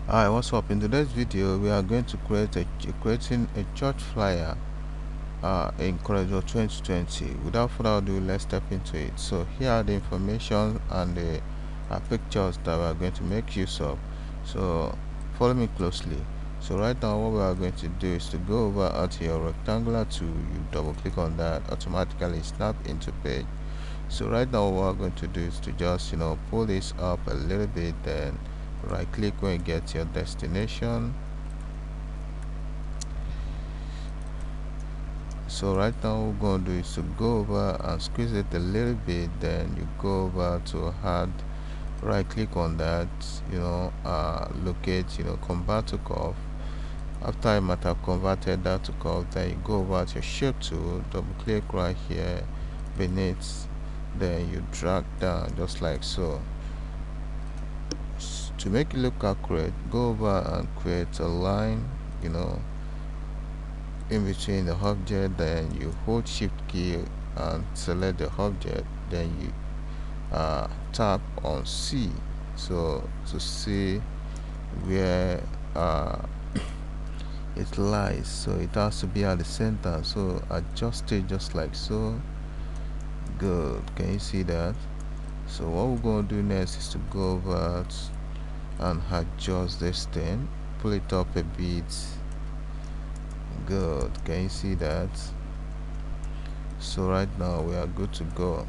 Hi, what's up? In today's video, we are going to creating a church flyer in Corridor 2020. Without further ado, let's step into it. So here are the information and the pictures that we are going to make use of. So follow me closely. So right now, what we are going to do is to go over to your rectangular tool. You double click on that, automatically snap into page. So right now what we're going to do is to just pull this up a little bit, then right click when you get to your destination. So right now what we're going to do is to go over and squeeze it a little bit, then you go over to add, right click on that, locate, convert to curve. After you might have converted that to curve, then you go over to your shape tool, double click right here beneath, then you drag down just like so. To make it look accurate, go over and create a line, in between the object, then you hold shift key and select the object, then you tap on C, so to see where it lies. So it has to be at the center, so adjust it just like so. Good, can you see that? So what we're going to do next is to go over and adjust this thing, pull it up a bit. Good, can you see that? So right now we are good to go.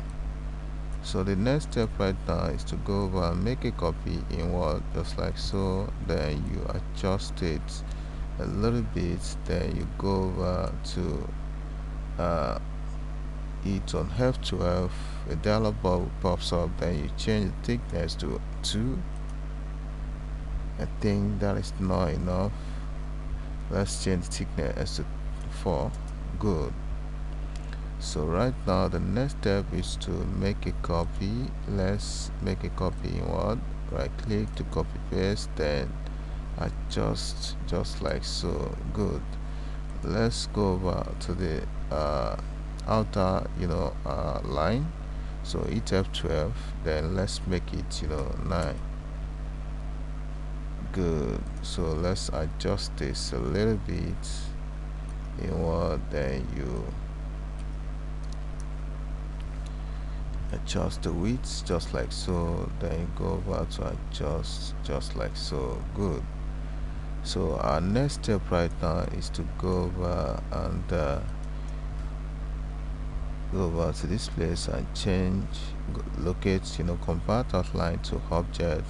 So the next step right now is to go over and make a copy in Word just like so, then you adjust it a little bit, then you go over to it on F12, a dialog box pops up, then you change the thickness to 2. I think that is not enough. Let's change the thickness to 4. Good. So right now the next step is to make a copy. Let's make a copy in Word, right click to copy paste, then adjust just like so. Good. Let's go over to the outer line, so hit F12, then let's make it 9. Good. So let's adjust this a little bit in Word, then you adjust the width just like so, then you go over to adjust just like so. Good. So our next step right now is to go over and go over to this place and change, locate convert outline to object,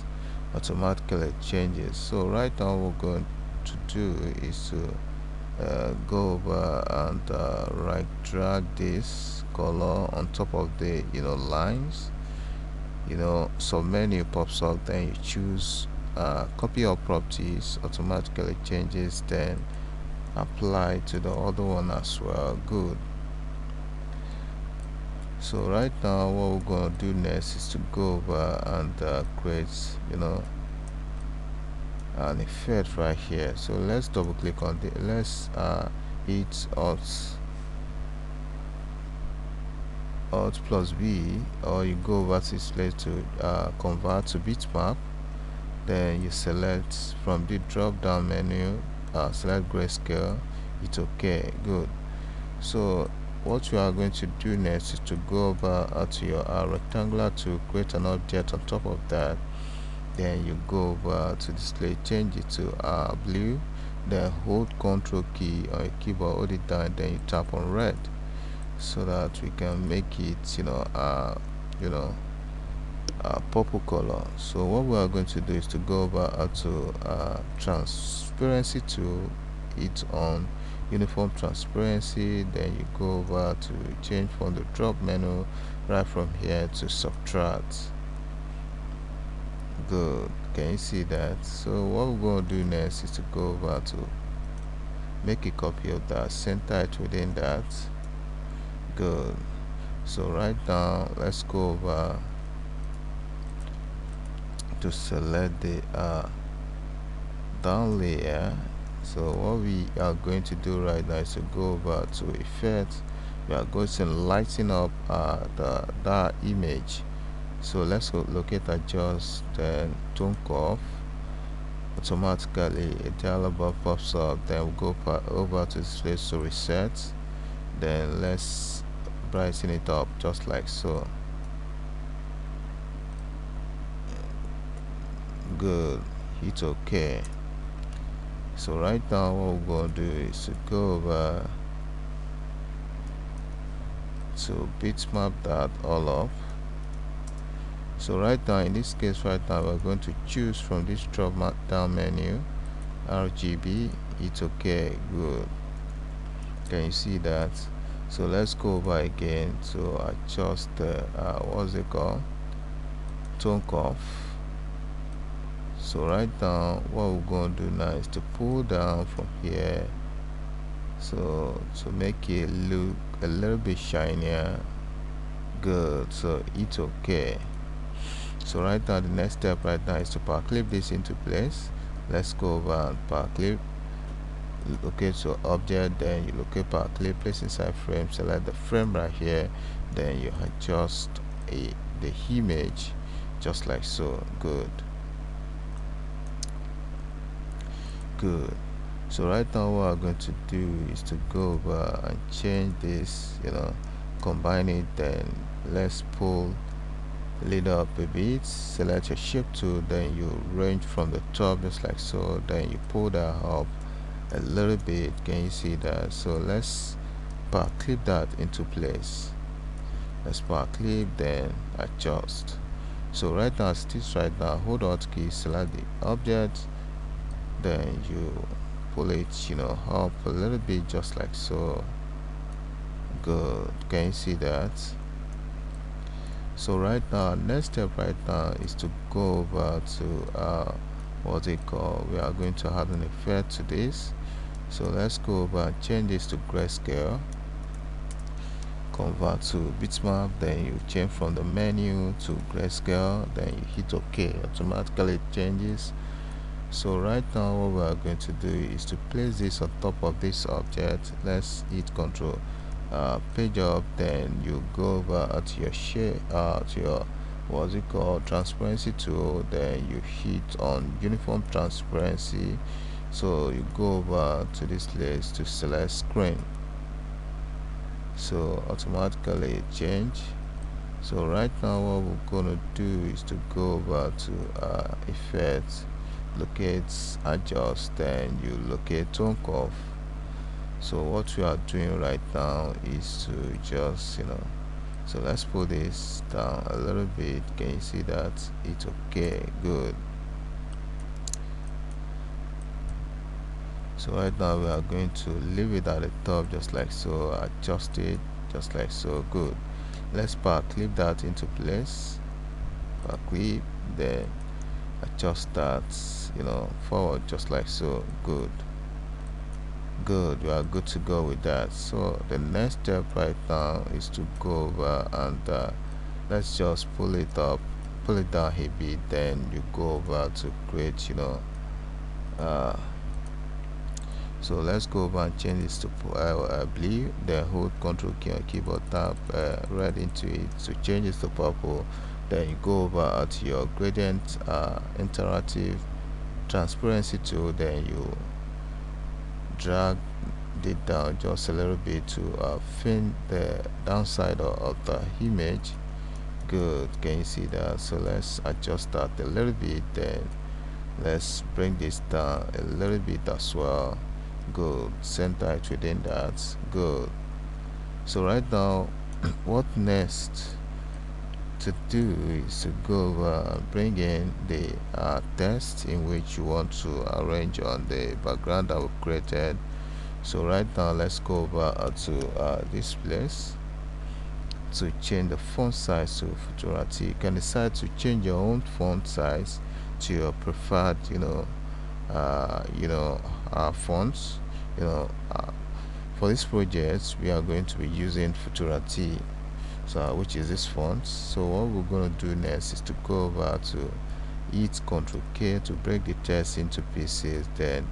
automatically changes. So right now what we're going to do is to go over and right drag this color on top of the lines. Submenu pops up, then you choose copy all properties, automatically changes, then apply to the other one as well. Good. So right now what we're going to do next is to go over and create an effect right here. So let's double click on the, let's hit alt plus B, or you go over to this place to convert to bitmap, then you select from the drop down menu, select grayscale, it's okay. Good. So what we are going to do next is to go over to your rectangular to create an object on top of that, then you go over to display, change it to blue, then hold Ctrl key on your keyboard, hold it down, then you tap on red, so that we can make it purple color. So what we are going to do is to go over to transparency tool, hit on uniform transparency, then you go over to change from the drop menu right from here to subtract. Good, can you see that? So what we're going to do next is to go over to make a copy of that, center it within that. Good. So right now let's go over to select the down layer. So what we are going to do right now is to go over to effect. We are going to lighten up that image. So let's go locate adjust, then tone curve, automatically a dialog box pops up. Then we'll go over to this place to reset. Then let's brighten it up just like so. Good. Hit OK. So right now what we're going to do is to go over to bitmap that all up. So right now in this case right now we're going to choose from this drop down menu RGB. It's OK. Good. Can you see that? So let's go over again to adjust the what's it called, tone curve. So right now what we're going to do now is to pull down from here, so to make it look a little bit shinier. Good. So it's OK. So right now the next step right now is to power clip this into place. Let's go over and power clip, locate to object, then you locate power clip, place inside frame, select the frame right here, then you adjust the image just like so. Good. So right now what I'm going to do is to go over and change this, combine it. Then let's pull lead up a bit, select your shape tool, then you range from the top just like so, then you pull that up a little bit. Can you see that? So let's power clip that into place. Let's power clip, then adjust. So right now as it is right now, hold Alt key, select the object, then you pull it up a little bit just like so. Good. Can you see that? So right now next step right now is to go over to what they call, we are going to add an effect to this. So let's go over and change this to grayscale, convert to bitmap, then you change from the menu to grayscale, then you hit OK. Automatically it changes. So right now what we are going to do is to place this on top of this object. Let's hit Control page up, then you go over to your share to your what's it called, transparency tool, then you hit on uniform transparency. So you go over to this list to select screen, so automatically it change. So right now what we're gonna do is to go over to effects, locate adjust, then you locate tone curve. So what we are doing right now is to just so let's pull this down a little bit. Can you see that? It's OK. Good. So right now we are going to leave it at the top just like so, adjust it just like so. Good. Let's power clip that into place, power clip, then adjust that forward just like so. Good. We are good to go with that. So the next step right now is to go over and let's just pull it up, pull it down a bit, then you go over to create so let's go over and change this to blue, then hold Ctrl key on keyboard, tab right into it to change this to purple. Then you go over to your gradient interactive transparency tool, then you drag it down just a little bit to thin the downside of the image. Good. Can you see that? So let's adjust that a little bit, then let's bring this down a little bit as well. Good. Center it within that. Good. So right now what next to do is to go over and bring in the text in which you want to arrange on the background that we created. So right now let's go over to this place to change the font size to Futurati. You can decide to change your own font size to your preferred fonts. For this project we are going to be using Futurati, so which is this font. So what we're going to do next is to go over to hit Ctrl K to break the text into pieces. Then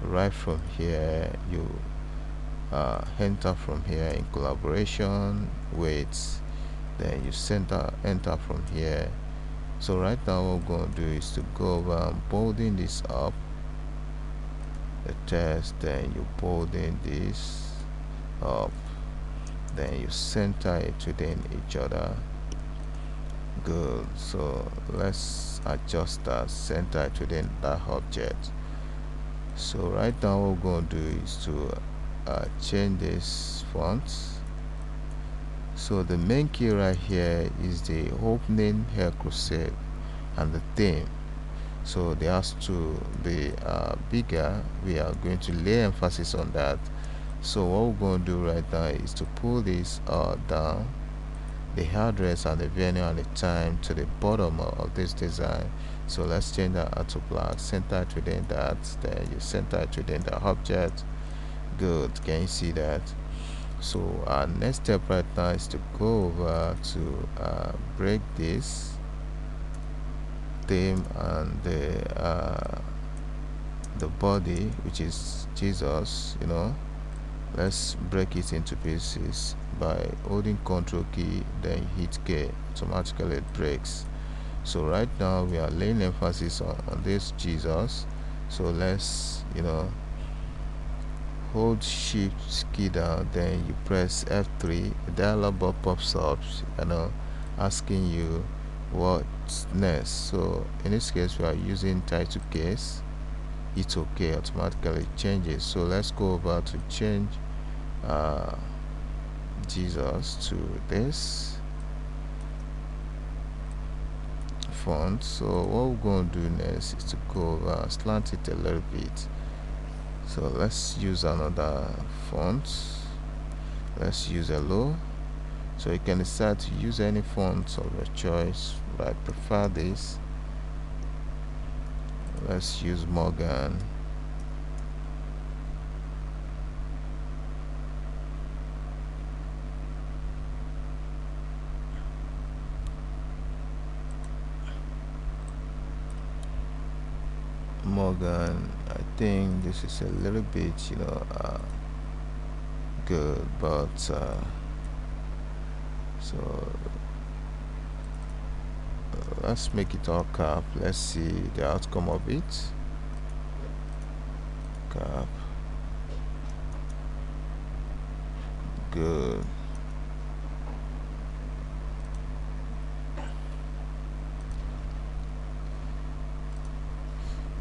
right from here you enter from here in collaboration with, then you enter from here So right now what we're going to do is to go over and bolding this up, the text, then you bolding this up, then you center it within each other. Good. So let's adjust that, center it within that object. So right now what we're going to do is to change this font. So the main key right here is the opening here, Crusade, and the theme. So they has to be bigger. We are going to lay emphasis on that. So what we're going to do right now is to pull this down, the address and the venue and the time to the bottom of this design. So let's change that to black, center it within that, then you center it within the object. Good. Can you see that? So our next step right now is to go over to break this theme and the body, which is Jesus, let's break it into pieces by holding Ctrl key, then hit K. Automatically it breaks. So right now we are laying emphasis on this Jesus. So let's hold shift key down, then you press F3. A dialog box pops up, asking you what's next. So in this case we are using title case. It's okay, automatically changes. So let's go over to change Jesus to this font. So what we're going to do next is to go over, slant it a little bit. So let's use another font. Let's use Hello. So you can decide to use any font of your choice, but I prefer this. Let's use Morgan. I think this is a little bit good, but so let's make it all cap. Let's see the outcome of it. Cap. Good.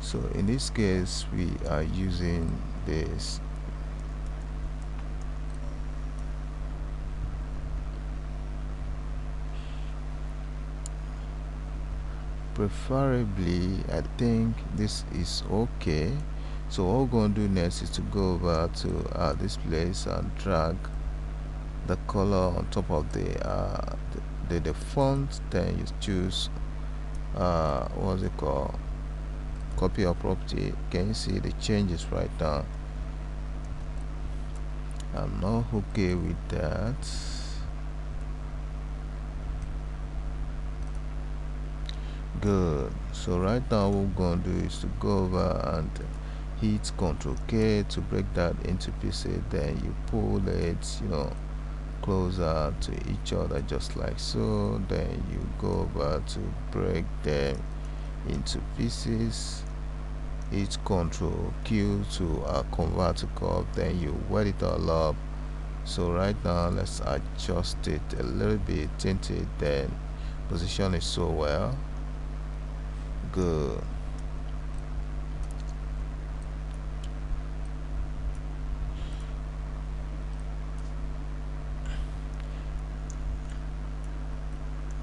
So in this case we are using this preferably. I think this is okay. So what we're going to do next is to go over to this place and drag the color on top of the font, then you choose what's it called, copy or property. Can you see the changes right now? I'm not okay with that. Good. So right now what we're going to do is to go over and hit Ctrl K to break that into pieces. Then you pull it closer to each other, just like so. Then you go over to break them into pieces. Hit Ctrl Q to convert to curve, then you wet it all up. So right now let's adjust it a little bit, tint it, then position it so well. Good.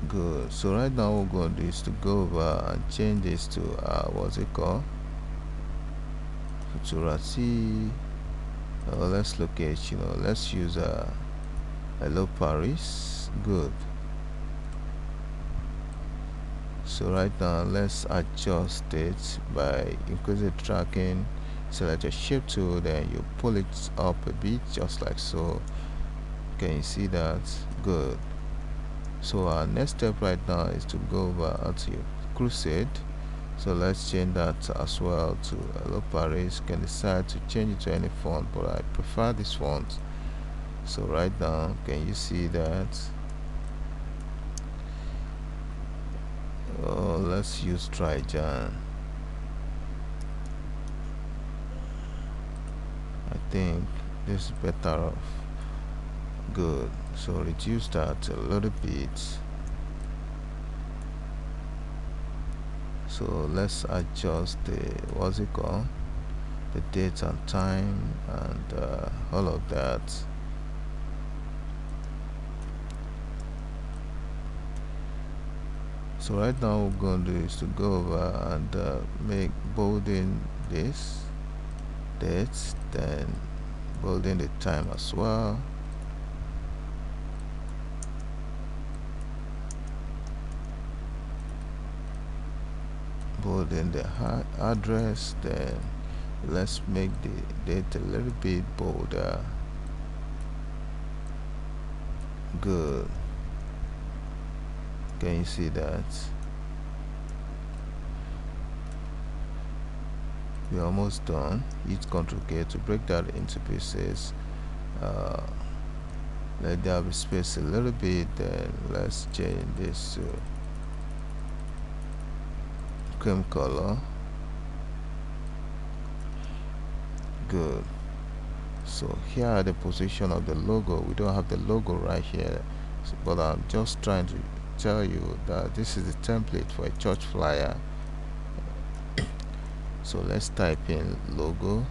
Good. So right now what we're going to do is to go over and change this to what's it called, Futurati. Let's locate, let's use Hello Paris. Good. So right now let's adjust it by increasing tracking. Select your shape tool, then you pull it up a bit, just like so. Can you see that? Good. So our next step right now is to go over to Crusade. So let's change that as well to Hello Paris. You can decide to change it to any font, but I prefer this font. So right now, can you see that? Let's use Naija. I think this is better off. Good. So reduce that a little bit. So let's adjust the, what's it called, the date and time, and all of that. So right now what we're going to do is to go over and make bolding this date, then bolding the time as well. Bolding the address, then let's make the date a little bit bolder. Good. Can you see that? We're almost done. Hit Ctrl K to break that into pieces. Let there be space a little bit, then let's change this to cream color. Good. So here are the position of the logo. We don't have the logo right here, but I'm just trying to tell you that this is the template for a church flyer. So let's type in logo.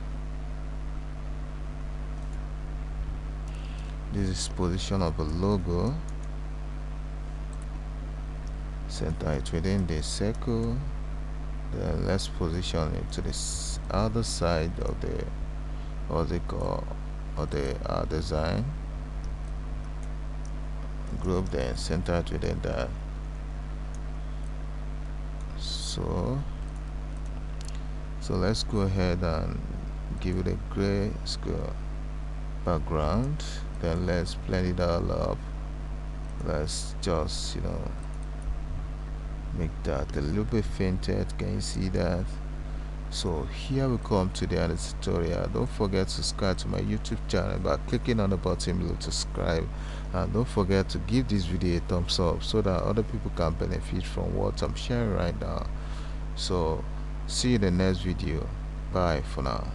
This is position of the logo. Center it within the circle. Then let's position it to this other side of the, what's it called, of the design group, then center it within that. So let's go ahead and give it a gray scale background, then let's blend it all up. Let's just make that a little bit fainted. Can you see that? So here we come to the end of the tutorial. Don't forget to subscribe to my YouTube channel by clicking on the button below to subscribe, and don't forget to give this video a thumbs up so that other people can benefit from what I'm sharing right now. So see you in the next video. Bye for now.